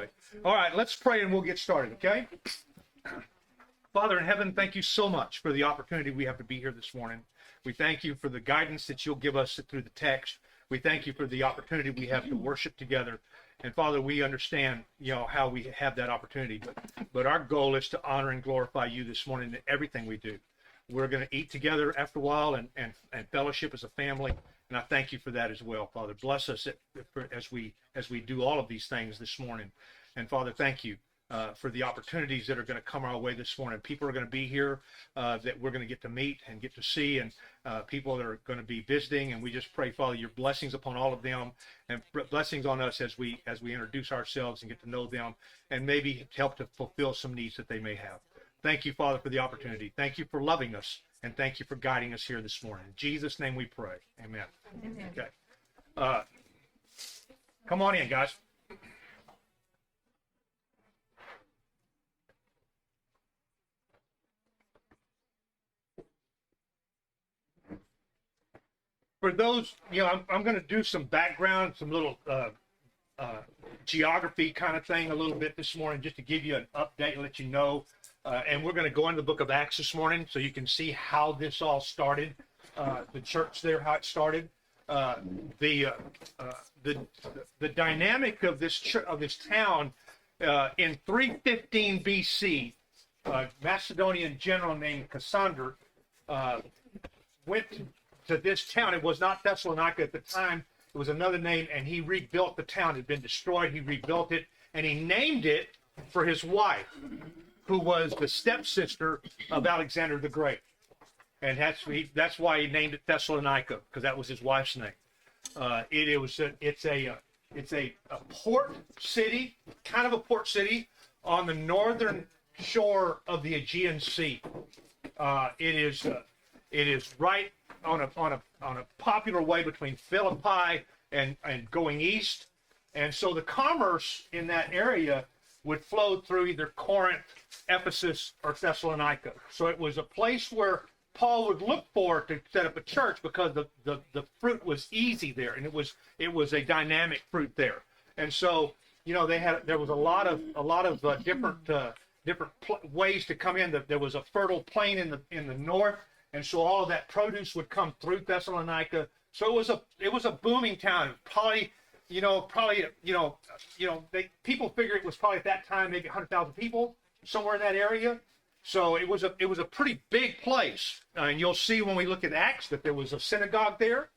pray. All right, let's pray and we'll get started, okay? Father in heaven, thank you so much for the opportunity we have to be here this morning. We thank you for the guidance that you'll give us through the text. We thank you for the opportunity we have to worship together. And Father, we understand, how we have that opportunity. But our goal is to honor and glorify you this morning in everything we do. We're going to eat together after a while and fellowship as a family. And I thank you for that as well, Father. Bless us as we do all of these things this morning. And Father, thank you for the opportunities that are going to come our way this morning. People are going to be here that we're going to get to meet and get to see, and people that are going to be visiting. And we just pray, Father, your blessings upon all of them, and blessings on us as we introduce ourselves and get to know them, and maybe help to fulfill some needs that they may have. Thank you, Father, for the opportunity. Thank you for loving us, and thank you for guiding us here this morning. In Jesus' name we pray. Amen. Amen. Okay. Come on in, guys. For those, I'm going to do some background, some little geography kind of thing a little bit this morning, just to give you an update and let you know. And we're going to go into the book of Acts this morning so you can see how this all started, the church there, how it started. The dynamic of this town in 315 BC, Macedonian general named Cassander went to this town. It was not Thessalonica at the time. It was another name, and he rebuilt the town. It had been destroyed. He rebuilt it, and he named it for his wife, who was the stepsister of Alexander the Great. And that's why he named it Thessalonica, because that was his wife's name. It's a port city, kind of a port city on the northern shore of the Aegean Sea. It is right on a popular way between Philippi and going east, and so the commerce in that area would flow through either Corinth, Ephesus, or Thessalonica. So it was a place where Paul would look for to set up a church because the fruit was easy there, and it was a dynamic fruit there. And so there was a lot of different ways to come in. There was a fertile plain in the north, and so all of that produce would come through Thessalonica. So it was a booming town. People figure it was probably at that time maybe 100,000 people, somewhere in that area. So it was a pretty big place, and you'll see when we look at Acts that there was a synagogue there.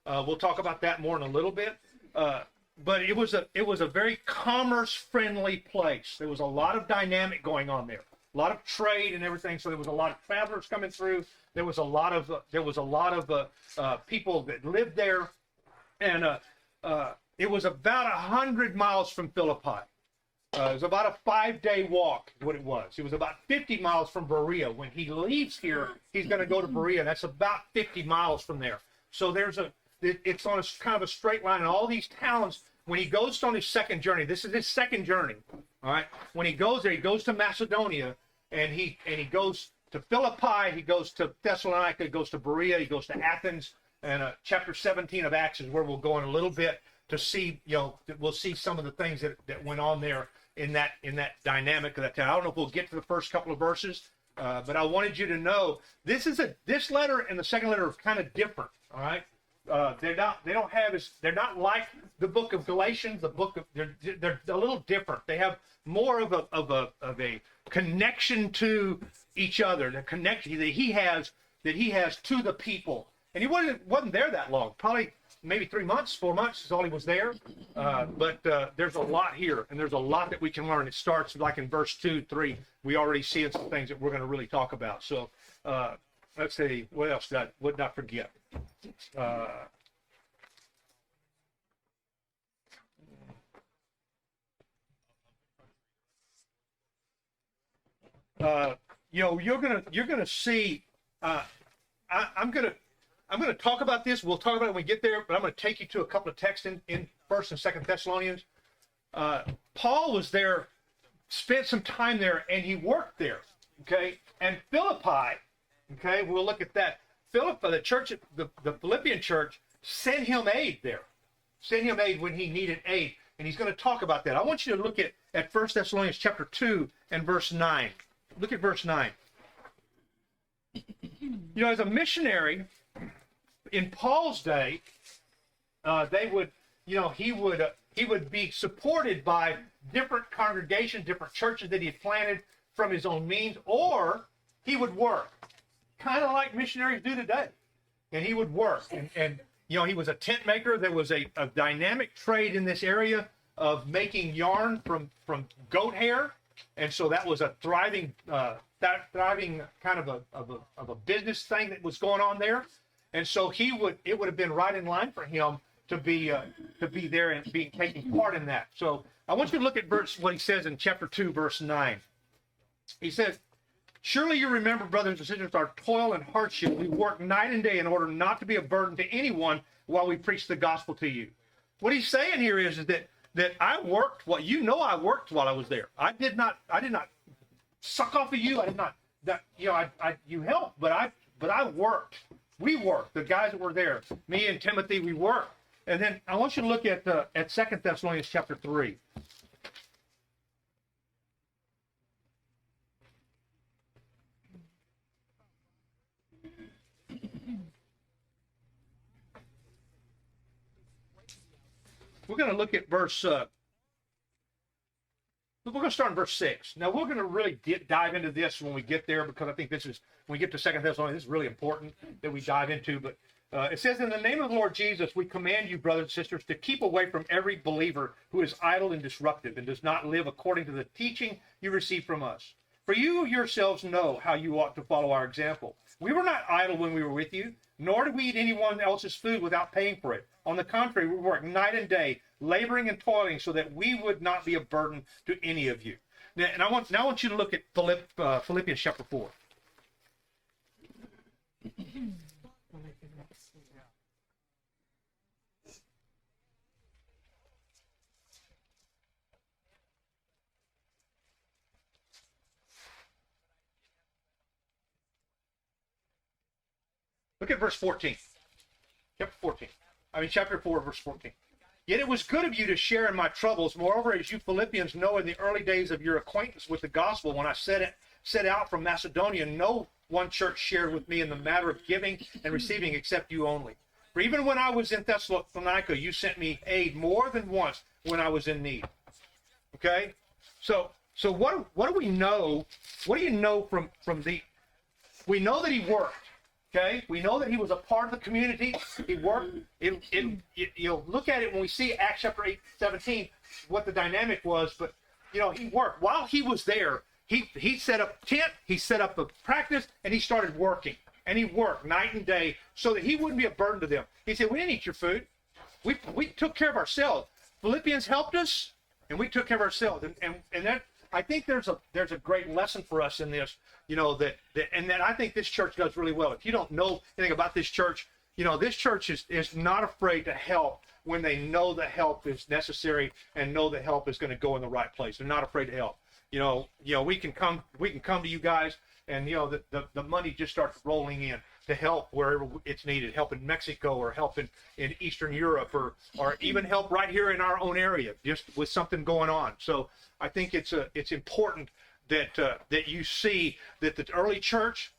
We'll talk about that more in a little bit. But it was a very commerce-friendly place. There was a lot of dynamic going on there, a lot of trade and everything. So there was a lot of travelers coming through. There was a lot of people that lived there, and it was about 100 miles from Philippi. It was about a 5-day walk, what it was. It was about 50 miles from Berea. When he leaves here, he's going to go to Berea. That's about 50 miles from there. So it's on a kind of a straight line. And all these towns, when he goes on his second journey, this is his second journey, all right? When he goes there, he goes to Macedonia, and he goes to Philippi, he goes to Thessalonica, he goes to Berea, he goes to Athens. And chapter 17 of Acts is where we'll go in a little bit to see, we'll see some of the things that went on there in that dynamic of that town. I don't know if we'll get to the first couple of verses, but I wanted you to know this letter and the second letter are kind of different. All right, they're not like the book of Galatians. They're a little different. They have more of a connection to each other, the connection that he has to the people. And he wasn't there that long. Probably maybe 3 months, 4 months is all he was there. But there's a lot here, and there's a lot that we can learn. It starts like in verse 2, 3. We already see some things that we're going to really talk about. So let's see, what else would not forget? You're gonna see. I'm gonna talk about this. We'll talk about it when we get there. But I'm gonna take you to a couple of texts in First and Second Thessalonians. Paul was there, spent some time there, and he worked there. Okay, and Philippi. Okay, we'll look at that. Philippi, the church, the Philippian church, sent him aid there. Sent him aid when he needed aid, and he's going to talk about that. I want you to look at at 1 Thessalonians chapter 2 and verse 9. Look at verse 9. You know, as a missionary in Paul's day, they would, you know, he would be supported by different congregations, different churches that he had planted from his own means, or he would work, kind of like missionaries do today. And he would work, and you know, he was a tent maker. There was a dynamic trade in this area of making yarn from goat hair, and so that was a thriving kind of a business thing that was going on there. And so it would have been right in line for him to be there and be taking part in that. So I want you to look at what he says in chapter 2, verse 9. He says, "Surely you remember, brothers and sisters, our toil and hardship. We work night and day in order not to be a burden to anyone while we preach the gospel to you." What he's saying here is that I worked. Well, you know, I worked while I was there. I did not suck off of you. I did not. That, you know, you helped, but I worked. We worked. The guys that were there, me and Timothy, we worked. And then I want you to look at 2 Thessalonians chapter 3. We're going to look at verse. We're going to start in verse 6. Now, we're going to really dive into this when we get there, because I think this is, when we get to 2 Thessalonians, this is really important that we dive into. But it says, "In the name of the Lord Jesus, we command you, brothers and sisters, to keep away from every believer who is idle and disruptive and does not live according to the teaching you received from us. For you yourselves know how you ought to follow our example. We were not idle when we were with you, nor did we eat anyone else's food without paying for it. On the contrary, we worked night and day, laboring and toiling, so that we would not be a burden to any of you." Now, and I want you to look at Philippians chapter 4. Look at verse 14. Chapter 4, verse 14. "Yet it was good of you to share in my troubles. Moreover, as you Philippians know, in the early days of your acquaintance with the gospel, when I set out from Macedonia, no one church shared with me in the matter of giving and receiving except you only. For even when I was in Thessalonica, you sent me aid more than once when I was in need." Okay? So what do we know? What do you know from we know that he worked. Okay, we know that he was a part of the community. He worked. You'll look at it when we see Acts chapter 8:17, what the dynamic was. But you know, he worked while he was there. He set up tent. He set up a practice, and he started working. And he worked night and day so that he wouldn't be a burden to them. He said, "We didn't eat your food. We took care of ourselves. Philippians helped us, and we took care of ourselves." And that, I think there's a great lesson for us in this, you know, that I think this church does really well. If you don't know anything about this church, you know, this church is not afraid to help when they know the help is necessary and know the help is going to go in the right place. They're not afraid to help. You know, we can come to you guys, and you know, the money just starts rolling in to help wherever it's needed, help in Mexico or help in Eastern Europe or even help right here in our own area, just with something going on. So I think it's important that you see that the early church,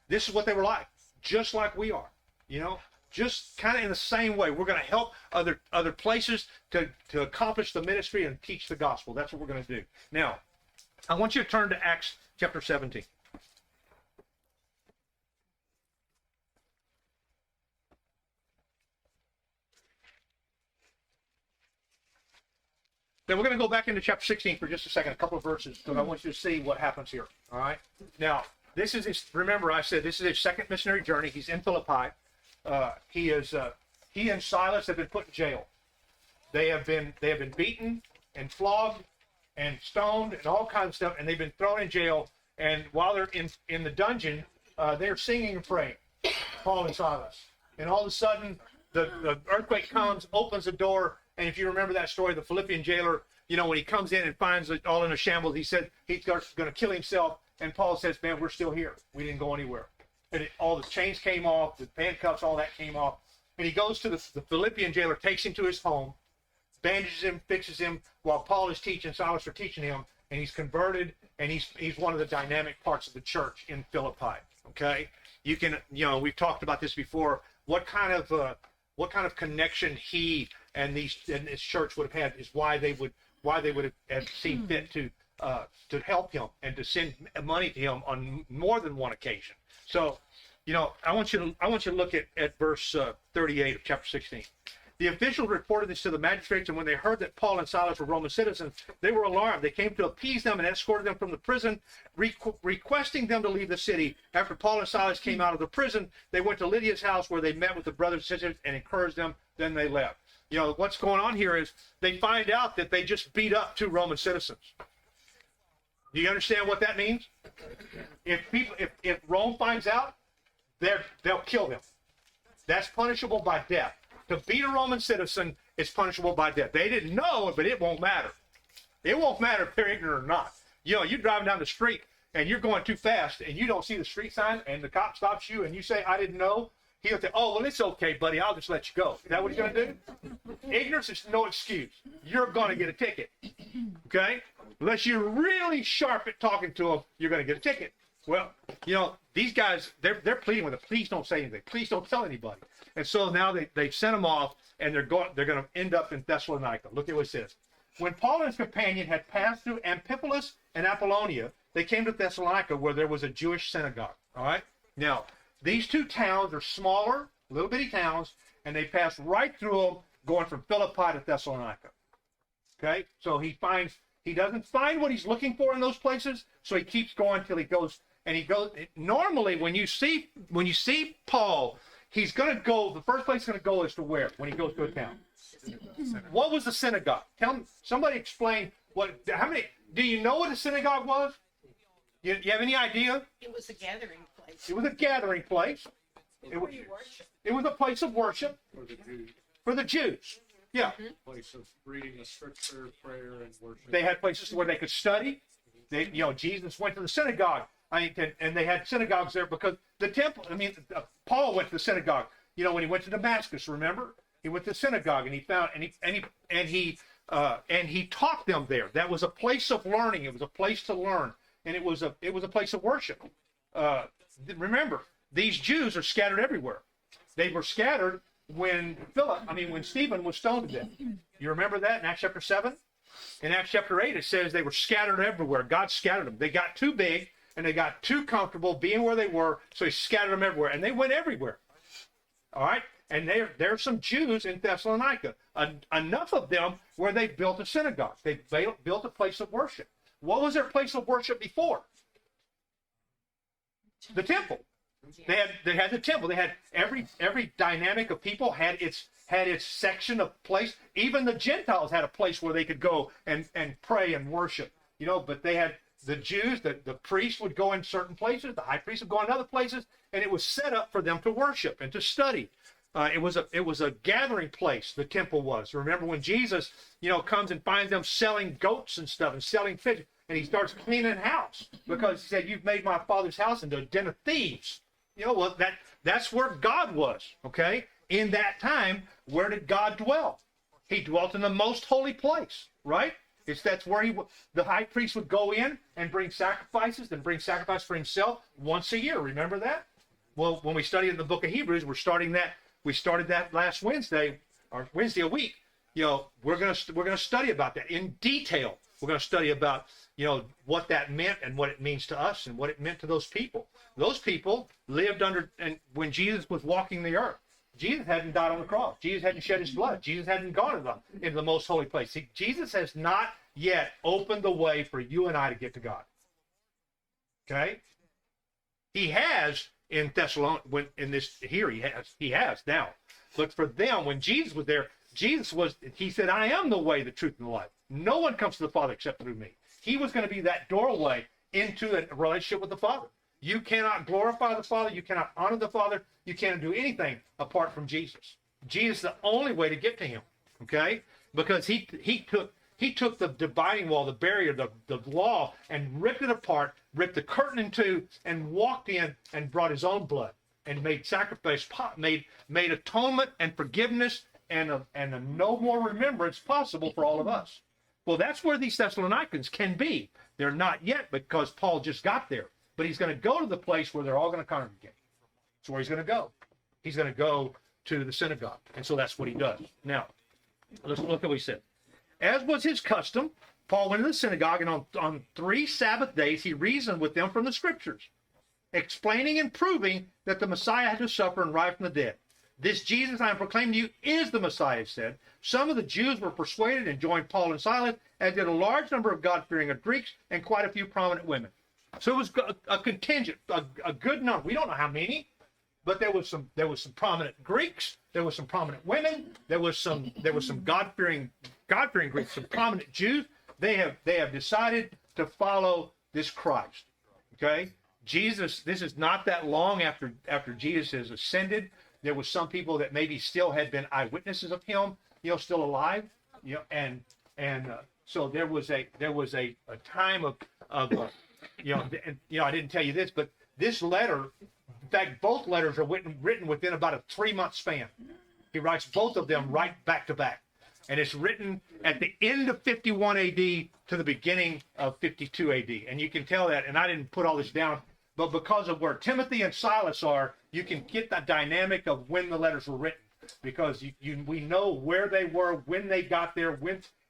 this is what they were like, just like we are, you know, just kind of in the same way. We're going to help other places to accomplish the ministry and teach the gospel. That's what we're going to do. Now, I want you to turn to Acts chapter 17. Then we're going to go back into chapter 16 for just a second, a couple of verses, because I want you to see what happens here. All right. Now, this is his. Remember, I said this is his second missionary journey. He's in Philippi. He and Silas have been put in jail. They have been beaten and flogged and stoned and all kinds of stuff, and they've been thrown in jail. And while they're in the dungeon, they're singing and praying, Paul and Silas. And all of a sudden, the earthquake comes, opens the door. And if you remember that story, the Philippian jailer, you know, when he comes in and finds it all in a shambles, he said he's going to kill himself. And Paul says, "Man, we're still here. We didn't go anywhere." And all the chains came off, the handcuffs, all that came off. And he goes to the Philippian jailer, takes him to his home, bandages him, fixes him while Paul is teaching, Silas are teaching him, and he's converted, and he's one of the dynamic parts of the church in Philippi. Okay, you can, we've talked about this before. What kind of connection he and this church would have had is why they would have seen fit to help him and to send money to him on more than one occasion. So, I want you to look at verse 38 of chapter 16. The officials reported this to the magistrates, and when they heard that Paul and Silas were Roman citizens, they were alarmed. They came to appease them and escorted them from the prison, requesting them to leave the city. After Paul and Silas came out of the prison, they went to Lydia's house, where they met with the brothers and sisters and encouraged them. Then they left. What's going on here is they find out that they just beat up 2 Roman citizens. Do you understand what that means? If Rome finds out, they'll kill them. That's punishable by death. To beat a Roman citizen is punishable by death. They didn't know, but it won't matter. It won't matter if they're ignorant or not. You're driving down the street and you're going too fast and you don't see the street sign and the cop stops you and you say, I didn't know. He'll say, oh, well, it's okay, buddy. I'll just let you go. Is that what he's going to do? Ignorance is no excuse. You're going to get a ticket. Okay? Unless you're really sharp at talking to them, you're going to get a ticket. Well, these guys, they're pleading with it. Please don't say anything. Please don't tell anybody. And so now they've sent them off, and they're going to end up in Thessalonica. Look at what it says. When Paul and his companion had passed through Amphipolis and Apollonia, they came to Thessalonica, where there was a Jewish synagogue. All right? Now, these 2 towns are smaller, little bitty towns, and they passed right through them, going from Philippi to Thessalonica. Okay? So he doesn't find what he's looking for in those places, so he keeps going till he goes. And he goes. Normally, when you see Paul, he's going to go. The first place he's going to go is to where? When he goes to a town. What was the synagogue? Somebody explain how many? Do you know what a synagogue was? You have any idea? It was a gathering place. It was a gathering place. It was a place of worship for the Jews. Yeah. Place of reading the scripture, prayer, and worship. They had places where they could study. Jesus went to the synagogue. And they had synagogues there because the temple. Paul went to the synagogue. When he went to Damascus, remember, he went to the synagogue and he found and he taught them there. That was a place of learning. It was a place to learn, and it was a place of worship. Remember, these Jews are scattered everywhere. They were scattered when Stephen was stoned to death. You remember that in Acts chapter 7? In Acts chapter 8, it says they were scattered everywhere. God scattered them. They got too big and they got too comfortable being where they were, so he scattered them everywhere, and they went everywhere. All right? And there are some Jews in Thessalonica, enough of them where they built a synagogue. They built a place of worship. What was their place of worship before? The temple. They had the temple. They had every dynamic of people had its section of place. Even the Gentiles had a place where they could go and pray and worship. But they had the Jews, the priests would go in certain places, the high priest would go in other places, and it was set up for them to worship and to study. It was a gathering place, the temple was. Remember when Jesus, comes and finds them selling goats and stuff and selling fish, and he starts cleaning house because he said, "You've made my father's house into a den of thieves." That's where God was, okay? In that time, where did God dwell? He dwelt in the most holy place, right? That's where the high priest would go in and bring sacrifices, and bring sacrifice for himself once a year. Remember that? Well, when we studied in the book of Hebrews, we started that last Wednesday, or Wednesday a week. We're gonna study about that in detail. We're gonna study about what that meant and what it means to us and what it meant to those people. Those people lived and when Jesus was walking the earth. Jesus hadn't died on the cross. Jesus hadn't shed his blood. Jesus hadn't gone into the most holy place. See, Jesus has not yet opened the way for you and I to get to God. Okay? He has in Thessalonica, he has now. But for them, when Jesus was there, he said, "I am the way, the truth, and the life. No one comes to the Father except through me." He was going to be that doorway into a relationship with the Father. You cannot glorify the Father. You cannot honor the Father. You can't do anything apart from Jesus. Jesus is the only way to get to him, okay? Because he took the dividing wall, the barrier, the law, and ripped it apart, ripped the curtain in two, and walked in and brought his own blood and made sacrifice, made atonement and forgiveness a no more remembrance possible for all of us. Well, that's where these Thessalonians can be. They're not yet because Paul just got there. But he's going to go to the place where they're all going to congregate. That's where he's going to go. He's going to go to the synagogue. And so that's what he does. Now, let's look at what he said. As was his custom, Paul went to the synagogue, and on 3 Sabbath days he reasoned with them from the scriptures, explaining and proving that the Messiah had to suffer and rise from the dead. This Jesus I am proclaiming to you is the Messiah, he said. Some of the Jews were persuaded and joined Paul and Silas, as did a large number of God-fearing Greeks and quite a few prominent women. So it was a contingent, a good number. We don't know how many, but there was some prominent Greeks. There was some prominent women. There was some God-fearing Greeks, some prominent Jews. They have decided to follow this Christ. Okay, Jesus. This is not that long after Jesus has ascended. There was some people that maybe still had been eyewitnesses of him, still alive, and so there was a time of I didn't tell you this, but this letter, in fact, both letters are written within about a 3-month span. He writes both of them right back to back, and it's written at the end of 51 A.D. to the beginning of 52 A.D. And you can tell that, and I didn't put all this down, but because of where Timothy and Silas are, you can get the dynamic of when the letters were written, because we know where they were, when they got there,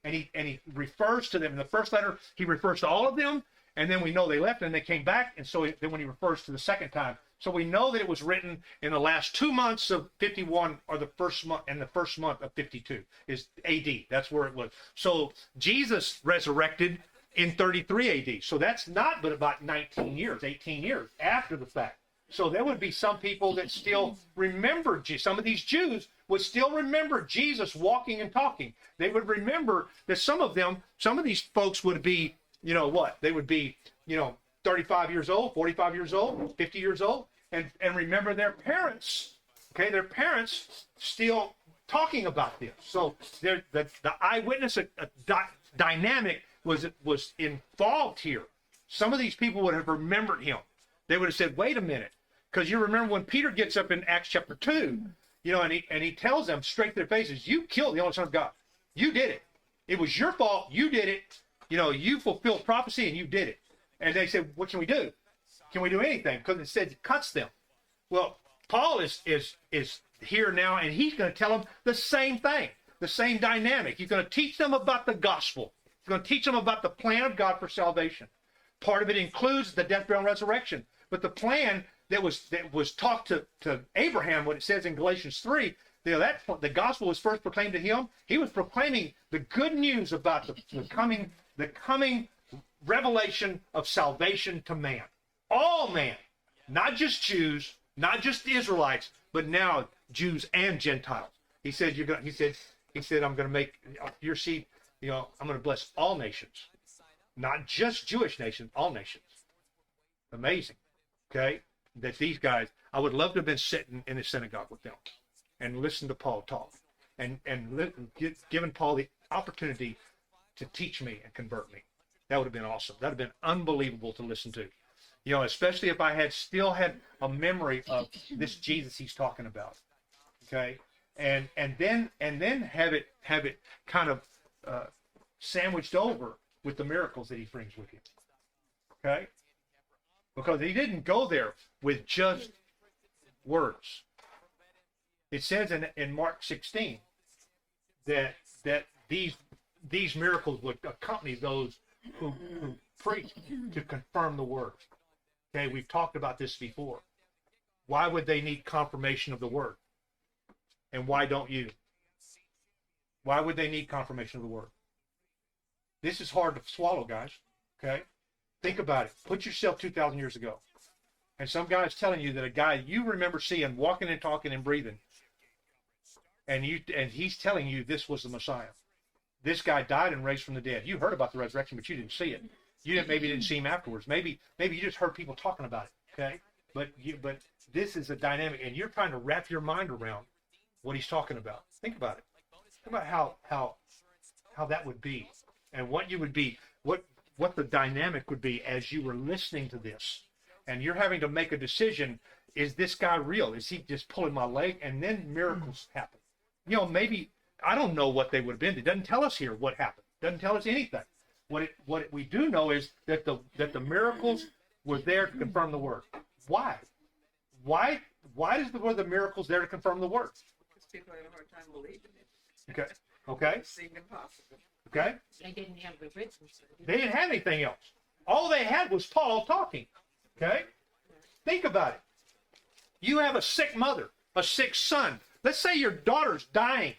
and he refers to them. In the first letter, he refers to all of them, and then we know they left and they came back, and so then when he refers to the second time, so we know that it was written in the last 2 months of 51, or the first month of 52 is AD. That's where it was. So Jesus resurrected in 33 AD. So that's not but about 19 years, 18 years after the fact. So there would be some people that still remember, some of these Jews would still remember Jesus walking and talking. They would remember that some of these folks would be, they would be, 35 years old, 45 years old, 50 years old, and remember their parents, their parents still talking about this. So the eyewitness dynamic was involved here. Some of these people would have remembered him. They would have said, wait a minute, because you remember when Peter gets up in Acts chapter 2, and he tells them straight to their faces, you killed the only Son of God. You did it. It was your fault. You did it. You fulfilled prophecy and you did it. And they said, what can we do? Can we do anything? Because it says it cuts them. Well, Paul is here now, and he's going to tell them the same thing, the same dynamic. He's going to teach them about the gospel. He's going to teach them about the plan of God for salvation. Part of it includes the death, burial, and resurrection. But the plan that was taught to Abraham, what it says in Galatians 3, the gospel was first proclaimed to him. He was proclaiming the good news about the coming revelation of salvation to man. All man, not just Jews, not just the Israelites, but now Jews and Gentiles. He said, I'm going to make your seed, I'm going to bless all nations, not just Jewish nations, all nations. Amazing. Okay. That these guys, I would love to have been sitting in the synagogue with them and listen to Paul talk and given Paul the opportunity to teach me and convert me. That would have been awesome. That would have been unbelievable to listen to. Especially if I still had a memory of this Jesus he's talking about. Okay. And then have it kind of sandwiched over with the miracles that he brings with him. Okay? Because he didn't go there with just words. It says in Mark 16 that these miracles would accompany those who preach to confirm the word. Okay, we've talked about this before. Why would they need confirmation of the word? And why don't you? Why would they need confirmation of the word? This is hard to swallow, guys. Okay? Think about it. Put yourself 2,000 years ago. And some guy is telling you that a guy you remember seeing, walking and talking and breathing, and he's telling you this was the Messiah. This guy died and raised from the dead. You heard about the resurrection, but you didn't see it. You maybe didn't see him afterwards. Maybe you just heard people talking about it. Okay? But this is a dynamic, and you're trying to wrap your mind around what he's talking about. Think about it. Think about how that would be, and what you would be, what the dynamic would be as you were listening to this, and you're having to make a decision: is this guy real? Is he just pulling my leg? And then miracles happen. maybe, I don't know what they would have been. It doesn't tell us here what happened. It doesn't tell us anything. What we do know is that the miracles were there to confirm the word. Why? Why were the miracles there to confirm the word? Because people had a hard time believing it. Okay. Okay. It seemed impossible. Okay. They didn't have the written. They didn't have anything else. All they had was Paul talking. Okay? Think about it. You have a sick mother, a sick son. Let's say your daughter's dying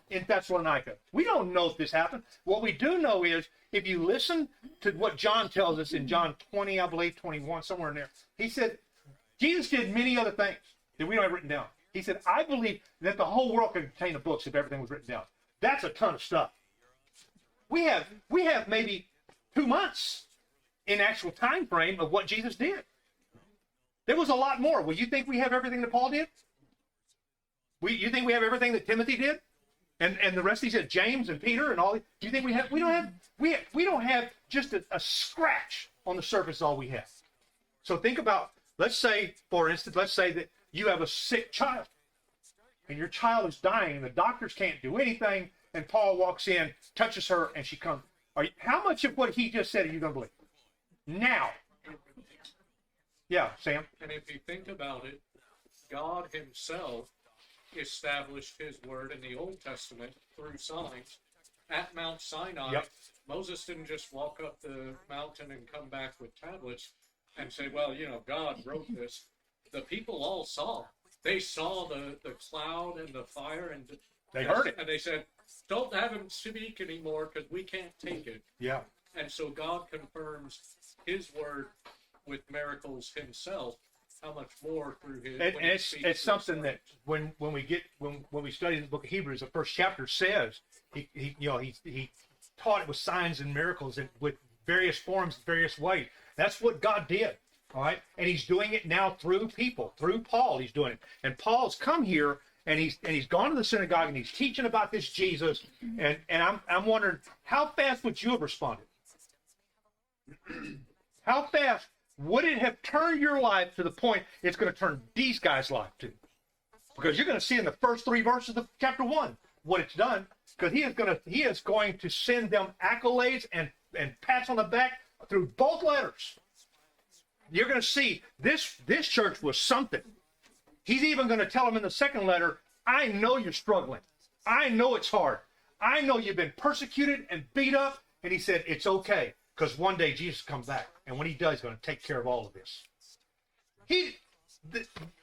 in Thessalonica. We don't know if this happened. What we do know is if you listen to what John tells us in John 20, I believe, 21, somewhere in there, he said, Jesus did many other things that we don't have written down. He said, I believe that the whole world could contain the books if everything was written down. That's a ton of stuff. We have maybe 2 months in actual time frame of what Jesus did. There was a lot more. Well, you think we have everything that Paul did? You think we have everything that Timothy did? And the rest, he said, James and Peter and all. Do you think we have? We don't have just a scratch on the surface. All we have. So think about. Let's say, for instance, that you have a sick child, and your child is dying, and the doctors can't do anything. And Paul walks in, touches her, and she comes. How much of what he just said are you going to believe? Now. Yeah, Sam. And if you think about it, God himself established his word in the Old Testament through signs at Mount Sinai. Yep. Moses didn't just walk up the mountain and come back with tablets and say, well, God wrote this. The people all saw. They saw the cloud and the fire, and They heard it. And they said, don't have him speak anymore because we can't take it. Yeah. And so God confirms his word with miracles himself. How much more through his? And when he speaks it's to something his that when we study the book of Hebrews, the first chapter says he taught it with signs and miracles and with various forms, various ways. That's what God did. All right, and he's doing it now through people, through Paul. He's doing it, and Paul's come here and he's gone to the synagogue and he's teaching about this Jesus. And I'm wondering, how fast would you have responded? How fast would it have turned your life to the point it's going to turn these guys' life too? Because you're going to see in the first 3 verses of chapter 1 what it's done. Because he is going to send them accolades and pats on the back through both letters. You're going to see this church was something. He's even going to tell them in the second letter, I know you're struggling. I know it's hard. I know you've been persecuted and beat up. And he said, it's okay, because one day Jesus comes back. And when he does, he's going to take care of all of this.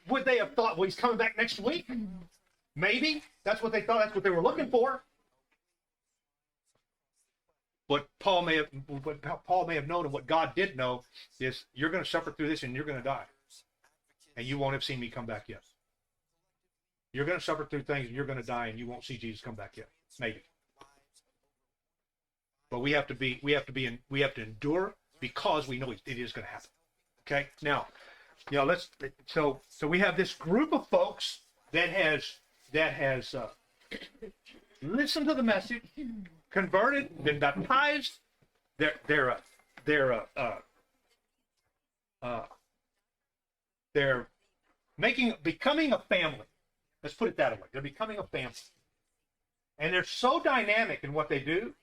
Would they have thought, well, he's coming back next week? Maybe. That's what they thought. That's what they were looking for. What Paul may have known, and what God did know, is you're going to suffer through this and you're going to die. And you won't have seen me come back yet. You're going to suffer through things and you're going to die and you won't see Jesus come back yet. Maybe. But we have to endure because we know it is going to happen. Okay? Now, so we have this group of folks that has listened to the message, converted, been baptized. They're becoming a family. Let's put it that way. They're becoming a family. And they're so dynamic in what they do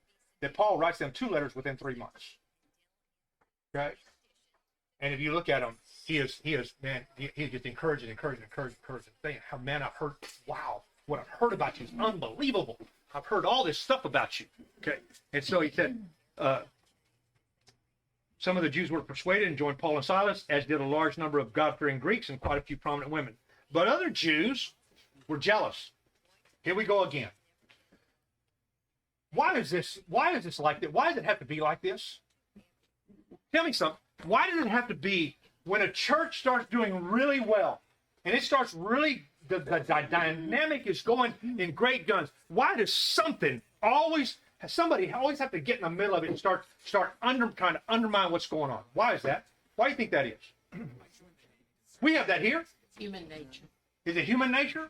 that Paul writes them 2 letters within 3 months. Okay? And if you look at him, he is just encouraging. Man, I've heard, wow, what I've heard about you is unbelievable. I've heard all this stuff about you. Okay? And so he said, some of the Jews were persuaded and joined Paul and Silas, as did a large number of God-fearing Greeks and quite a few prominent women. But other Jews were jealous. Here we go again. Why is this like that? Why does it have to be like this? Tell me something. Why does it have to be when a church starts doing really well and it starts really, the dynamic is going in great guns? Why does somebody always have to get in the middle of it and start trying to undermine what's going on? Why is that? Why do you think that is? We have that here. Human nature. Is it human nature?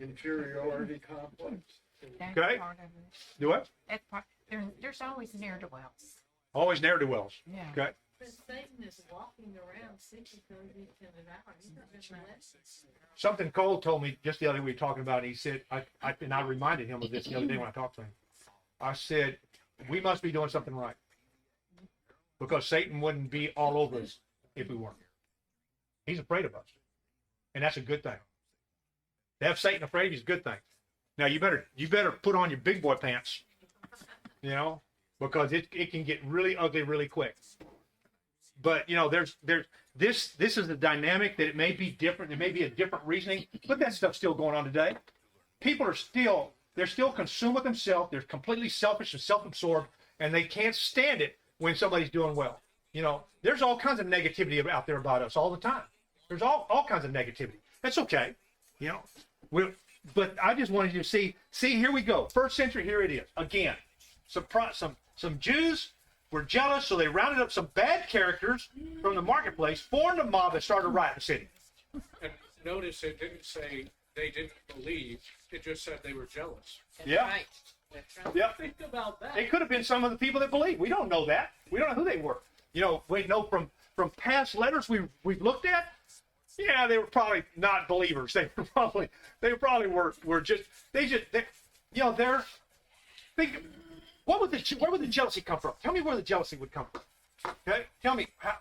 inferiority complex. That's Okay. part of it. Do what? That's part. There's always ne'er-do-wells. Always ne'er-do-wells. Yeah. Okay. But Satan is walking around seeking whom he can devour. He's not going to let. Something Cole told me just the other day we were talking about. He said, and I reminded him of this the other day when I talked to him. I said, we must be doing something right, because Satan wouldn't be all over us if we weren't. He's afraid of us, and that's a good thing. To have Satan afraid of you is a good thing. Now you better put on your big boy pants, you know, because it can get really ugly really quick. But you know, there's this is the dynamic that it may be different. There may be a different reasoning, but that stuff's still going on today. People are still consumed with themselves. They're completely selfish and self-absorbed, and they can't stand it when somebody's doing well. You know, there's all kinds of negativity out there about us all the time. There's all kinds of negativity. That's okay. You know, but I just wanted you to see, here we go. First century, here it is. Again, some Jews were jealous, so they rounded up some bad characters from the marketplace, formed a mob, and started rioting the city. And notice it didn't say they didn't believe. It just said they were jealous. That's Yeah. right. That's right. Yeah. Think about that. It could have been some of the people that believed. We don't know that. We don't know who they were. You know, we know from past letters we've looked at. Yeah, they were probably not believers. They probably were just you know, think, where would the jealousy come from? Tell me where the jealousy would come from. Okay, tell me how.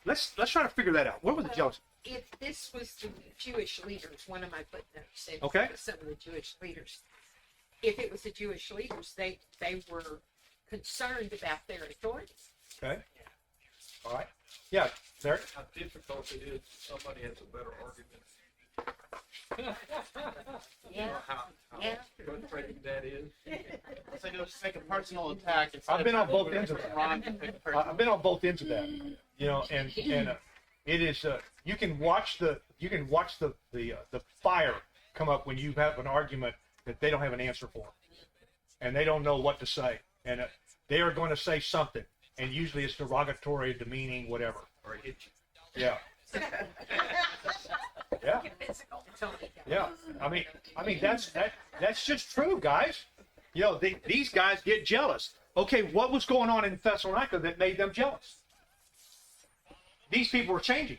Let's try to figure that out. Where would the jealousy? If this was the Jewish leaders, one of my footnotes said Okay. some of the Jewish leaders. If it was the Jewish leaders, they were concerned about their authority. Okay. All right. Yeah, there. How difficult it is, somebody has a better argument. Yeah. How Yeah. frustrating that is. So you'll just take a personal attack. I've been on both ends of that. Ron can take a personal I've been on both ends of that, you know, and it is you can watch the fire come up when you have an argument that they don't have an answer for, and they don't know what to say, and they are going to say something, and usually it's derogatory, demeaning, whatever. Or hit you. Yeah. Yeah. Totally. Yeah. I mean that's just true, guys. You know, these guys get jealous. Okay, what was going on in Thessalonica that made them jealous? These people were changing.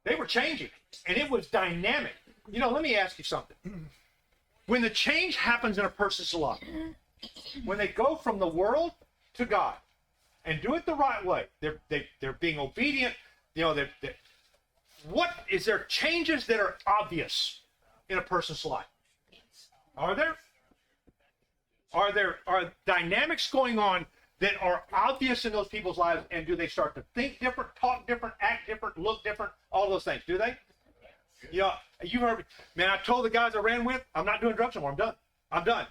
They were changing, and it was dynamic. You know, let me ask you something. When the change happens in a person's life, when they go from the world to God and do it the right way, they're being obedient. You know, what is there changes that are obvious in a person's life? Are there? Are dynamics going on that are obvious in those people's lives, and do they start to think different, talk different, act different, look different, all those things? Do they? You know, you heard me. Man, I told the guys I ran with, I'm not doing drugs anymore. I'm done. I'm done.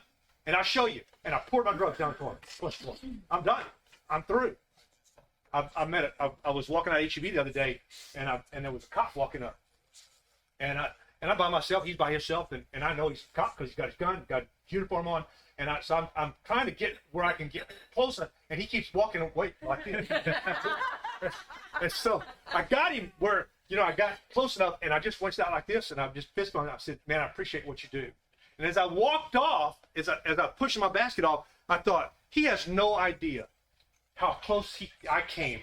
And I'll show you. And I poured my drugs down the toilet. I'm done. I'm through. I met it. I was walking out of HEB the other day, and there was a cop walking up. And I'm by myself. He's by himself, and I know he's a cop because he's got his gun, got his uniform on. And so I'm trying to get where I can get closer, and he keeps walking away like this. And so I got him where, you know, I got close enough, and I just went out like this, and I just fist bumped him. I said, "Man, I appreciate what you do." And as I walked off, as I pushed my basket off, I thought, he has no idea how close I came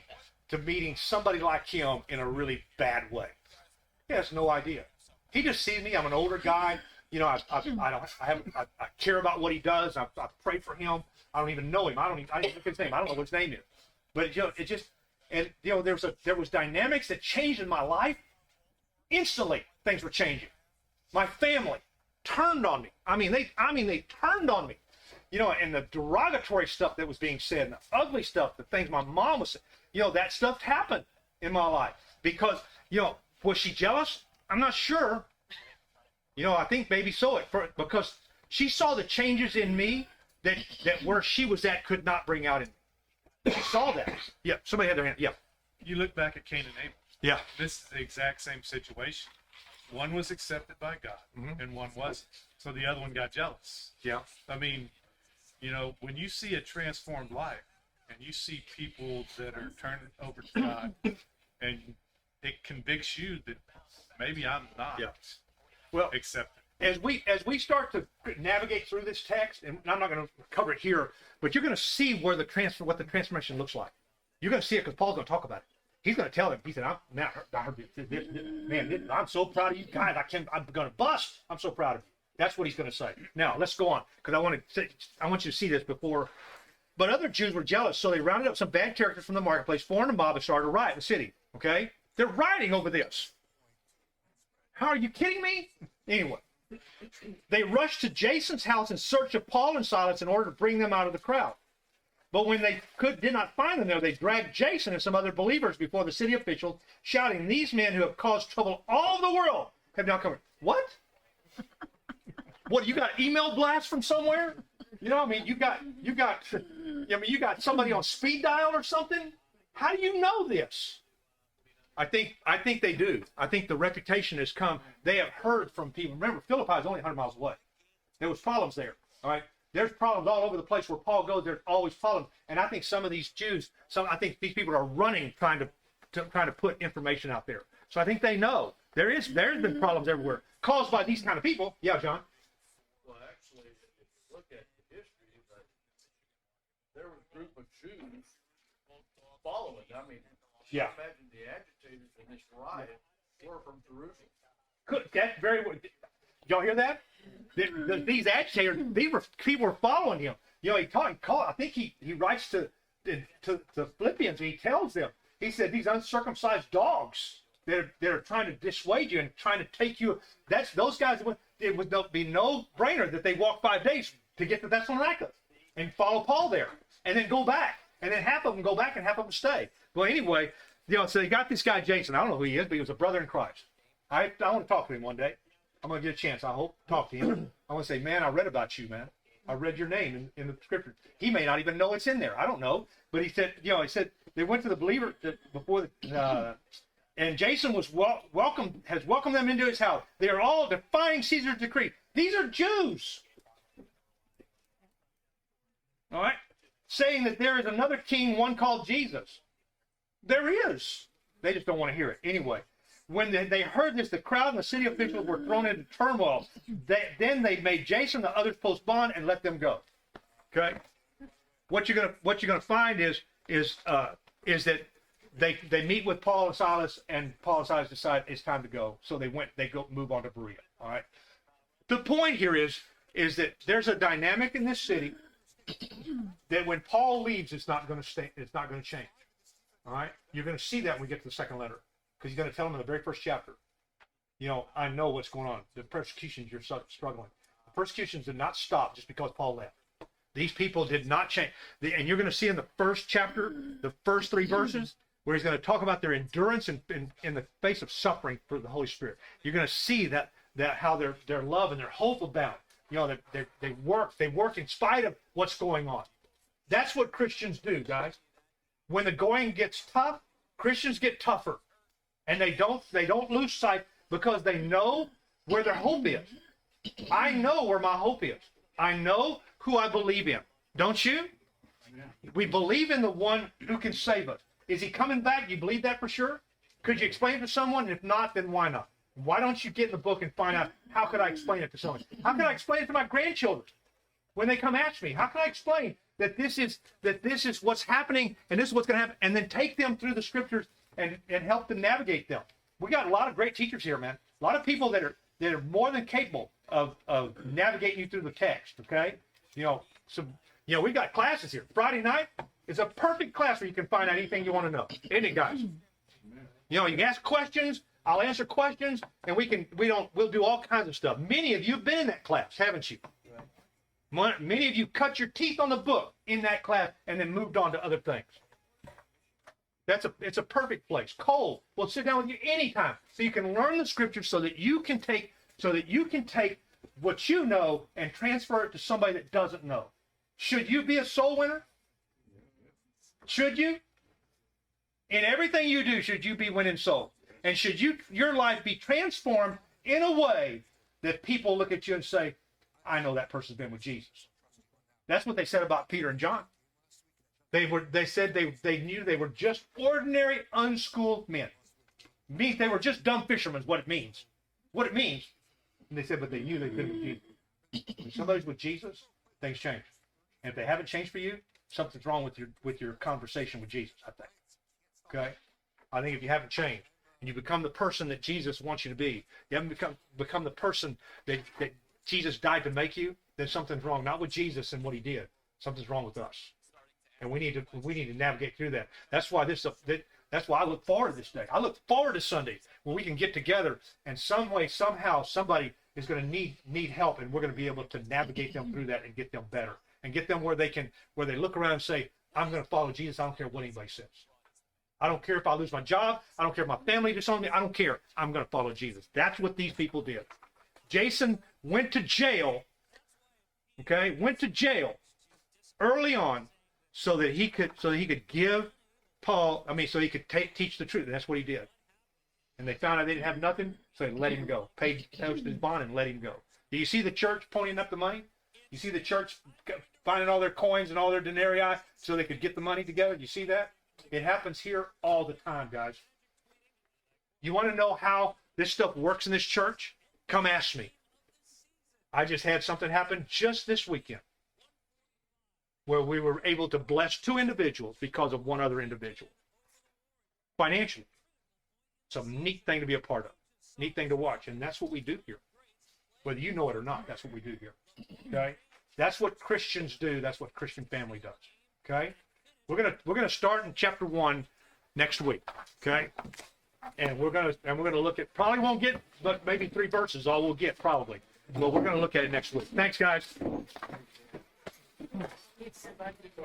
to meeting somebody like him in a really bad way. He has no idea. He just sees me. I'm an older guy. You know, I care about what he does. I pray for him. I don't even know him. I don't even look at his name. I don't know what his name is. But you know, it just, and you know, there was dynamics that changed in my life. Instantly, things were changing. My family turned on me. I mean, they turned on me. You know, and the derogatory stuff that was being said, and the ugly stuff, the things my mom was saying, you know, that stuff happened in my life. Because, you know, was she jealous? I'm not sure. You know, I think maybe so, because she saw the changes in me that where she was at could not bring out in me. She saw that. Yeah, somebody had their hand. Yeah. You look back at Cain and Abel. Yeah. This is the exact same situation. One was accepted by God, and one wasn't. So the other one got jealous. Yeah. I mean, you know, when you see a transformed life, and you see people that are turning over to God, and it convicts you that maybe I'm not Well, accepted. as we start to navigate through this text, and I'm not going to cover it here, but you're going to see where what the transformation looks like. You're going to see it because Paul's going to talk about it. He's going to tell them. He said, I'm so proud of you guys. I'm going to bust. I'm so proud of you. That's what he's going to say. Now, let's go on because I want you to see this before. But other Jews were jealous, so they rounded up some bad characters from the marketplace, formed a mob, and started a riot in the city. Okay? They're rioting over this. How are you kidding me? Anyway, they rushed to Jason's house in search of Paul and Silas in order to bring them out of the crowd. But when they did not find them there, they dragged Jason and some other believers before the city officials, shouting, "These men who have caused trouble all over the world have now come." What? What, you got email blasts from somewhere? You know, I mean, you got somebody on speed dial or something? How do you know this? I think they do. I think the reputation has come. They have heard from people. Remember, Philippi is only 100 miles away. There was problems there. All right. There's problems all over the place where Paul goes. There's always problems. And I think some of these Jews, I think these people are running, trying to put information out there. So I think they know there's been problems everywhere caused by these kind of people. Yeah, John. Well, actually, if you look at the history, there was a group of Jews following. I mean, Yeah. imagine the agitators in this riot were from Jerusalem. That's very. Y'all hear that? These agitators, people were following him. You know, I think he writes to Philippians and he tells them. He said these uncircumcised dogs that are trying to dissuade you and trying to take you. Those guys. It would be no brainer that they walk 5 days to get to Thessalonica and follow Paul there, and then go back, and then half of them go back and half of them stay. Well, anyway, so they got this guy Jason. I don't know who he is, but he was a brother in Christ. I want to talk to him one day. I'm going to get a chance, I hope, talk to him. I want to say, man, I read about you, man. I read your name in the scripture. He may not even know it's in there. I don't know. But he said they went to the believer before and Jason has welcomed them into his house. They are all defying Caesar's decree. These are Jews. All right? Saying that there is another king, one called Jesus. There is. They just don't want to hear it. Anyway, when they heard this, the crowd and the city officials were thrown into turmoil. Then they made Jason and the others post bond and let them go. Okay? What you're gonna find is that they meet with Paul and Silas, and Paul and Silas decide it's time to go. So they move on to Berea. All right. The point here is that there's a dynamic in this city that when Paul leaves, it's not going to stay. It's not going to change. All right. You're going to see that when we get to the second letter, because he's going to tell them in the very first chapter. You know, I know what's going on. The persecutions you're struggling. The persecutions did not stop just because Paul left. These people did not change. And you're going to see in the first chapter, the first 3 verses, where he's going to talk about their endurance in the face of suffering for the Holy Spirit. You're going to see that how their love and their hope abound. You know, they work in spite of what's going on. That's what Christians do, guys. When the going gets tough, Christians get tougher. And they don't lose sight because they know where their hope is. I know where my hope is. I know who I believe in. Don't you? We believe in the one who can save us. Is he coming back? You believe that for sure? Could you explain it to someone? If not, then why not? Why don't you get in the book and find out, how could I explain it to someone? How can I explain it to my grandchildren when they come ask me? How can I explain that this is what's happening and this is what's going to happen, and then take them through the scriptures and help them navigate them? We got a lot of great teachers here, man. A lot of people that are more than capable of navigating you through the text. Okay, we've got classes here. Friday night is a perfect class where you can find out anything you want to know, isn't it, guys? You can ask questions. I'll answer questions, and we'll do all kinds of stuff. Many of you have been in that class, haven't you? Many of you cut your teeth on the book in that class and then moved on to other things. It's a perfect place. Cole will sit down with you anytime so you can learn the scriptures so that you can take what you know and transfer it to somebody that doesn't know. Should you be a soul winner? Should you? In everything you do, should you be winning souls? And should your life be transformed in a way that people look at you and say, I know that person's been with Jesus. That's what they said about Peter and John. They said they knew they were just ordinary, unschooled men. It means they were just dumb fishermen is what it means. What it means. And they said, but they knew they'd been with Jesus. When somebody's with Jesus, things change. And if they haven't changed for you, something's wrong with your conversation with Jesus, I think. Okay? I think if you haven't changed and you become the person that Jesus wants you to be, you haven't become the person that Jesus died to make you, then something's wrong. Not with Jesus and what he did. Something's wrong with us. And we need to navigate through that. That's why that's why I look forward to this day. I look forward to Sunday when we can get together and some way, somehow, somebody is going to need help, and we're going to be able to navigate them through that and get them better and get them where they look around and say, I'm going to follow Jesus. I don't care what anybody says. I don't care if I lose my job. I don't care if my family disowns me. I don't care. I'm going to follow Jesus. That's what these people did. Jason went to jail. Okay, went to jail early on so that he could give Paul. So he could teach the truth. And that's what he did. And they found out they didn't have nothing, so they let him go. Paid his bond and let him go. Do you see the church ponying up the money? You see the church finding all their coins and all their denarii so they could get the money together? Do you see that? It happens here all the time, guys. You want to know how this stuff works in this church? Come ask me. I just had something happen just this weekend where we were able to bless 2 individuals because of one other individual. Financially. It's a neat thing to be a part of. Neat thing to watch. And that's what we do here. Whether you know it or not, that's what we do here. Okay? That's what Christians do. That's what Christian family does. Okay? We're gonna start in chapter 1 next week. Okay? And we're gonna look at, probably won't get but maybe 3 verses, all we'll get probably. Well, we're gonna look at it next week. Thanks, guys. Need somebody to